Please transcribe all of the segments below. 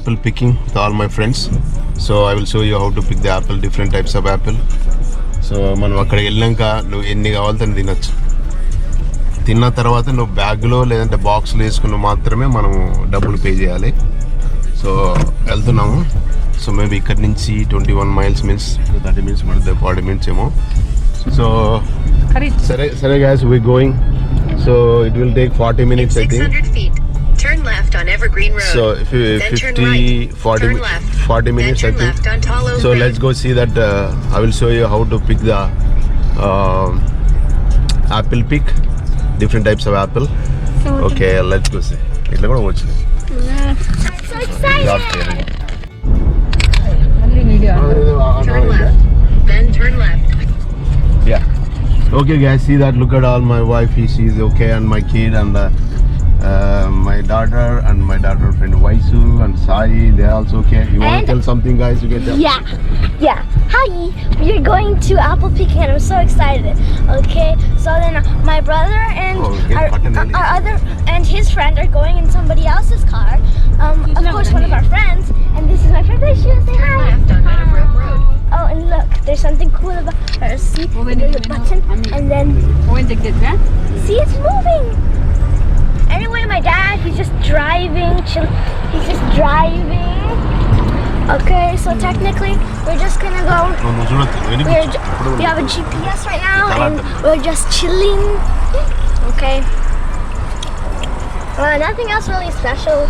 apple picking with all my friends. So I will show you how to pick the apple, different types of apple. So మనం అక్కడికి వెళ్ళాక నువ్వు ఎన్ని కావాలంటే తినచ్చు. తిన్న తర్వాత నువ్వు బ్యాగ్లో లేదంటే బాక్స్లో వేసుకున్న మాత్రమే మనం డబ్బులు పే చేయాలి. సో వెళ్తున్నాము. సో మేబీ ఇక్కడ నుంచి 21 miles మీన్స్ 30 minutes పడుతుంది, 40 minutes ఏమో. సో సరే guys, we going. So it will take 40 minutes I think. 600 feet. Turn left on Evergreen Road. So if you 40 minutes I think. So let's go see that. I will show you how to pick the apple pick, different types of apple. Okay, let's go see. Itla kuda vachindi. So excited. Turn left. Then turn left. Yeah. Okay guys, see that, look at all my wife, she's okay, and my kid and my daughter and my daughter friend Vaisu and Sai, they're also okay. You want to tell something guys? You can tell. Yeah. Hi, we're going to apple picking and I'm so excited. Okay, so then my brother and our other and his friend are going in somebody else's car. Of course, one of our friends, and this is my friend Vaisu. Say hi. Left on Meadowbrook Road. Oh, and look, there's something cool about her. See, there's a button, and then see, it's moving. Anyway, my dad, he's just driving. He's just driving. Okay, so technically, we're just gonna go. We have a GPS right now, and we're just chilling. Okay. Nothing else really special,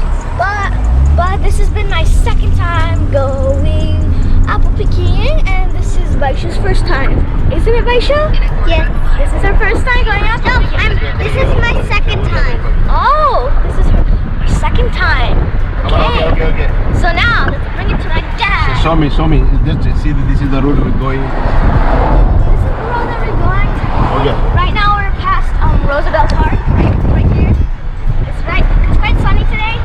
but this has been my second time going apple picking, and this is Vaishu's first time. Isn't it, Vaishu? Yes. This is her first time going apple picking. This is my second time. Oh, this is her second time. Okay. So now, let's bring it to my dad. So show me. Just see that this is the road we're going. This is the road that we're going. Okay. Right now we're past Roosevelt Park, right here. It's quite sunny today.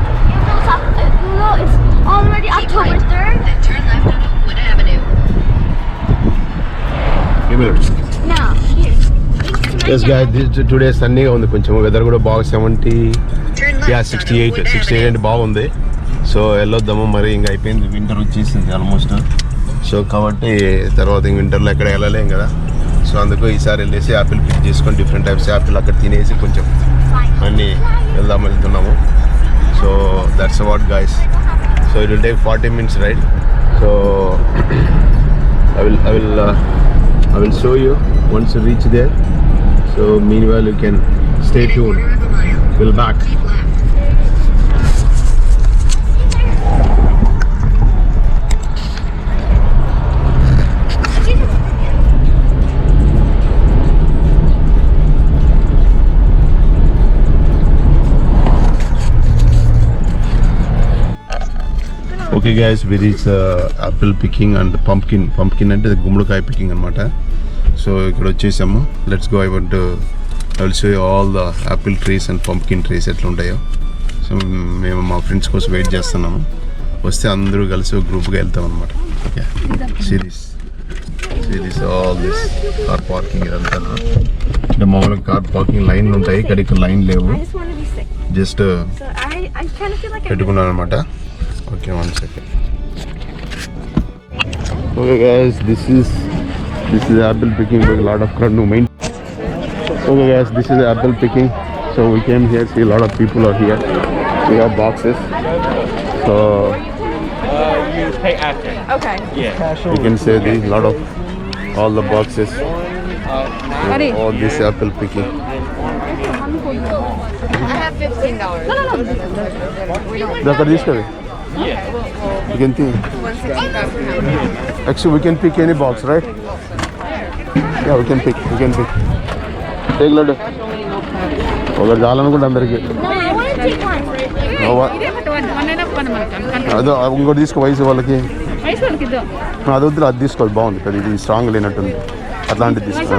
Even though it's already October 3rd. Then turn left on Oakwood Avenue. Give me that. Now, here. Yes guys, today Sunday ఉంది, కొంచెం weather కూడా బాగా 70, Turn left on 68 అంటే బాగుంది. So వెళ్ళొద్దాము, మరి ఇంకా అయిపోయింది, winter వచ్చేసింది ఆల్మోస్ట్. సో కాబట్టి తర్వాత ఇంక వింటర్లో ఎక్కడ వెళ్ళలేం కదా. సో అందుకు ఈసారి వెళ్ళేసి యాపిల్ పిక్ చేసుకొని డిఫరెంట్ టైప్స్ యాపిల్ అక్కడ తినేసి కొంచెం అన్నీ వెళ్తున్నాము. So that's what guys. So it will take 40 minutes ride. సో I will show you once you reach there. So meanwhile you can stay tuned. We'll back. Keep left. Okay guys, we reach apple picking and pumpkin అంటే గుమ్మడికాయ picking అనమాట. So ఇక్కడ వచ్చేసాము. Let's go. I will show you all the apple trees and pumpkin trees ఎట్లా ఉంటాయో. So మేము మా friends కోసం వెయిట్ చేస్తున్నాము. వస్తే అందరూ కలిసి ఒక గ్రూప్గా వెళ్తాం అనమాట. Okay, series all this car parking ఇదంతా. అంటే మామూలుగా కార్ పార్కింగ్ లైన్లు ఉంటాయి, ఇక్కడికి లైన్ లేవు, జస్ట్ పెట్టుకున్నాను అనమాట. Okay, 1 second. Okay guys, this is apple picking with a lot of crowd. Okay guys, this is apple picking. So we came here, see a lot of people are here. We have boxes. So you pay after. Okay. Yeah. you can say the lot of all the boxes. All this apple picking. I have $15. No. That's this guy. Yeah. You can think. 165. Actually, we can pick any box, right? Yeah, we can pick. Take laddu. ఒకటి చాలనుకుంటే అందరికి. No, I want to take one. అదో ఇంకోటి తీసుకో వయసు వాళ్ళకి. అది వద్దు, అది తీసుకోవాలి, బాగుంది కదా, ఇది స్ట్రాంగ్ లేనట్టుంది, అట్లాంటిది తీసుకో.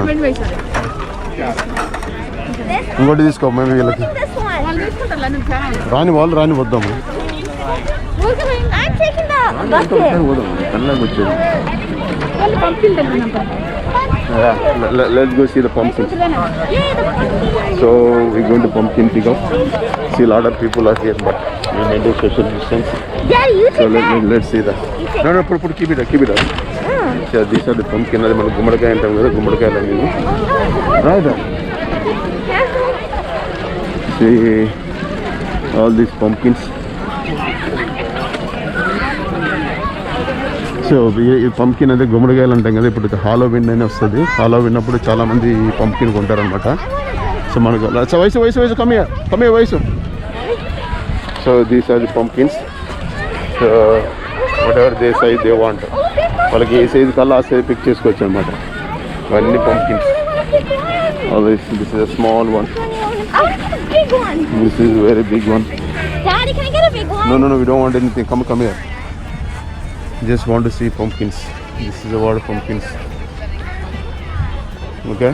ఇంకోటి తీసుకో మేము వీళ్ళకి. This one. రాని వద్దాము. I'm taking the bucket. కళ్ళకి వచ్చేది. Let's go see the pumpkin. So we're going to pumpkin pick up. See a lot of people are here, but we we maintain social distance. Daddy, you So take that. let's see that. No, put keep it up. Yeah, these are the pumpkin. అది మనకు గుమ్మడికాయ అంటాం కదా, గుమ్మడికాయలు నేను right. See all these pumpkins. So ఈ pumpkin అదే గుమ్మడికాయలు అంటాం కదా, ఇప్పుడు హాలోవిన్ అని వస్తుంది. హాలోవిన్ అప్పుడు చాలామంది ఈ పంప్కిన్ కొంటారనమాట. సో మనకు వయసు కమ్మే వయసు. So these are the pumpkins. So whatever they size they want, వాళ్ళకి ఏ సైజు కల్లా ఆ సైజ్ పిక్ చేసుకోవచ్చు అనమాట. ఇవన్నీ pumpkins. This is a small one. Big one. This is a very big one. Daddy, can I get a big one? No, we don't want anything. Come here. Just want to see pumpkins. This is a lot of pumpkins. Okay,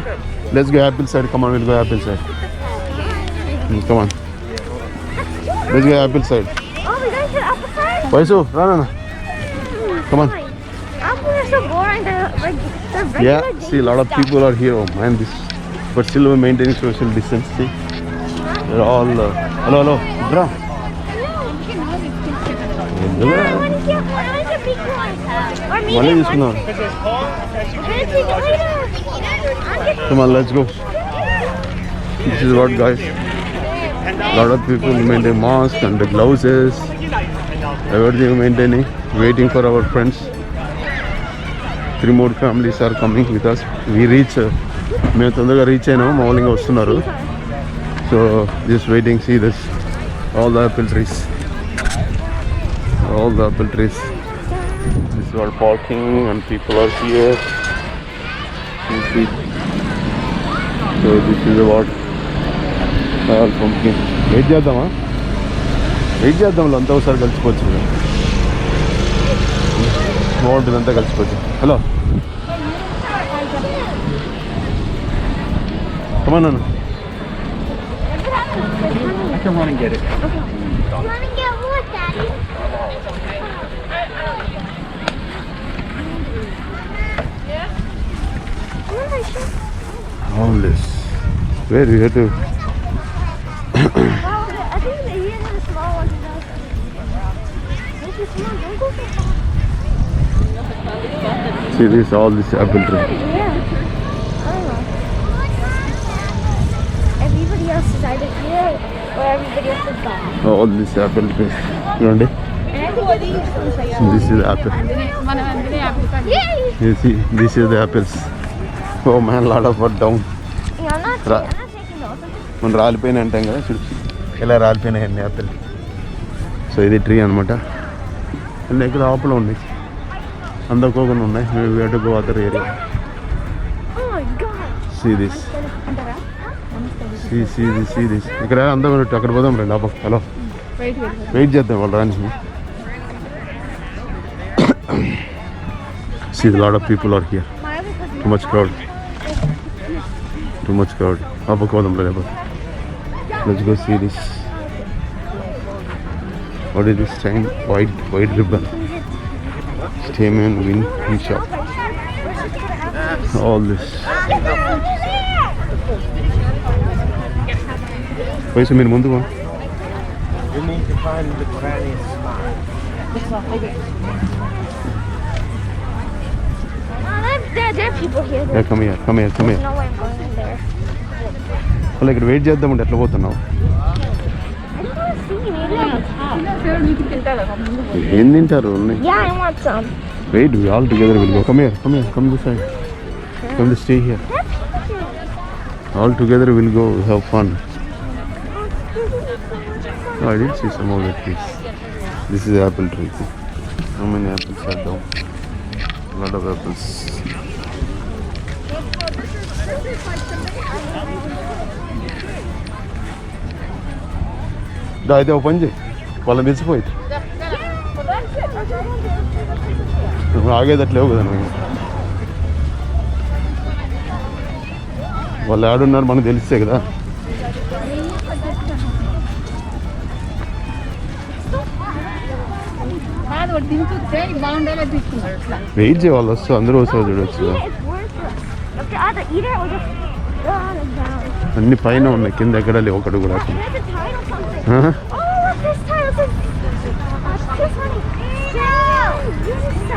let's go apple side. Come on, we'll go apple side. Come on, let's go apple side. Oh, we guys should apple side? Vaisu, run. Come on. Apples are so boring. They're regular. Yeah, see, a lot of people are here. Oh man, this, but still we're maintaining social distance. See, they're all. Hello, dra. I want to get big one. Or medium One is one. no. We're gonna take it later. I'll get Come on, let's go. This is what, guys. Lot of people maintain masks and the gloves. Everything maintaining. Waiting for our friends. 3 more families are coming with us. We reach. మేము తొందరగా reach అయినాము, morning వస్తున్నారు. So just waiting. See this all the apple trees. All the apple trees. This is all parking and people are here. You see. So this is what all pumpkin. Wait చేద్దామా? Wait చేద్దాం, అంతా ఒకసారి కలిసిపోవచ్చు. బాగుంటుంది, అంతా కలిసిపోవచ్చు. Hello, come on. I can run and get it. You want to get what, Daddy? All this. Where we have to. I think these are the small ones. This is small. Don't go so far. See this, all this apple tree. Yeah. I don't know. Everybody else is either here or everybody else is gone. All this apple trees. Yonder. And I think these ones are young. This is apple. Yeah. You see, this is the apples. Oh man, lot of what down. Yeah, I'm not taking those. మనం రాలిపోయిన అంటాం కదా, చూడు ఇలా రాలిపోయినాయి అన్ని Apple. So ఇది tree అనమాట. అన్నీ ఇక్కడ ఆపులో ఉన్నాయి, అందకోకుండా ఉన్నాయి. we have to go other area. Oh my god. See this. See this. ఇక్కడ అందరూ అక్కడ పోదాం రండి. ఆప హలో, వెయిట్ చేద్దాం వాళ్ళు రాని. See, a lot of people are here. Too much crowd. ఆపకు పోదాం రండి. Let's go see this. What is this sign? White ribbon. Stamen win shop. All this. Wait a minute, mundu go. You need to find the granny's spot. There are people here. Yeah, come here. No way I'm going in there. వాళ్ళు ఇక్కడ wait చేద్దామంటే ఎట్లా పోతున్నావు? I don't want to see. Maybe ఏం తింటారు ఉన్నాయి? yeah, I want some. Wait, we all together will go. Come here. Come this side. Come to stay here. All together we'll go have fun. Oh, I did see some of the trees. This is the apple tree. How many apples are down? A lot of apples. అయితే open చేయి, వాళ్ళని తెచ్చిపోయి ఆగేదట్లేవు కదా నువ్వు. వాళ్ళు ఆడున్నారు మనకు తెలిస్తే కదా. Wait చేయ, వాళ్ళు వస్తే అందరూ వస్తారు చూడవచ్చు. అన్ని పైన ఉన్నాయి, కింద ఎక్కడ లేవు ఒకటి కూడా. There's a tile or something. Oh, look, this tile says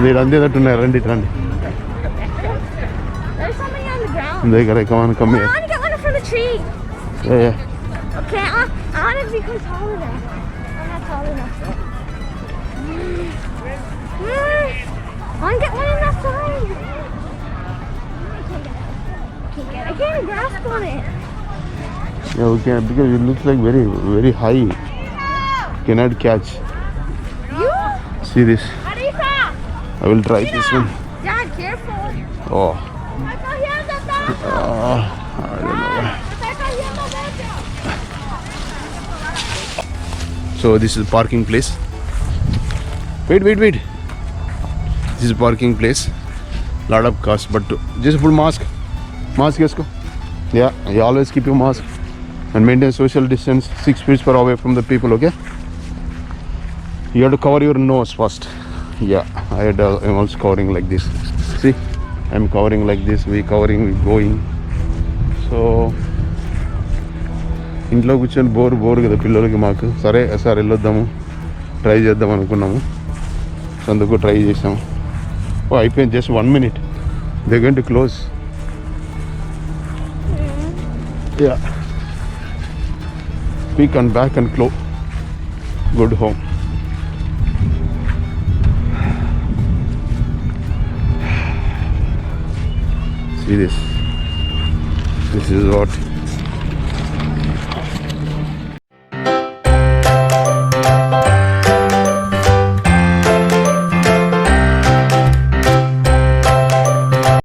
మీరు అందేటట్టున్నారు, రండి రండి. There's something on the ground. దగ్గర కమాన్ I కమ్మి. want to get one from the tree. Okay, I want to become tall enough. I'm not tall enough yet. I want to get one in that side. I can't grasp on it. Yeah, we can, because it looks like very very high. Cannot catch. You? See this? Arisa! I will try this one. Dad, careful. Oh. I got him the back. I don't know. I got him the back. So this is parking place. Wait. This is parking place. Lot of cars, but just put mask. Mask yesko. Yeah, you always keep your mask and maintain social distance 6 feet per away from the people. Okay. You have to cover your nose first. Yeah, I'm also covering like this. See, I'm covering like this. We covering, we going. So ఇంట్లో కూర్చొని bore కదా పిల్లలకి. మాకు సరే sir వెళ్ళొద్దాము, try చేద్దాం అనుకున్నాము. So అందుకు try చేసాము. ఓ అయిపోయింది, just 1 minute. They going to close. Yeah, pick and back and close. Good home. See this. This is what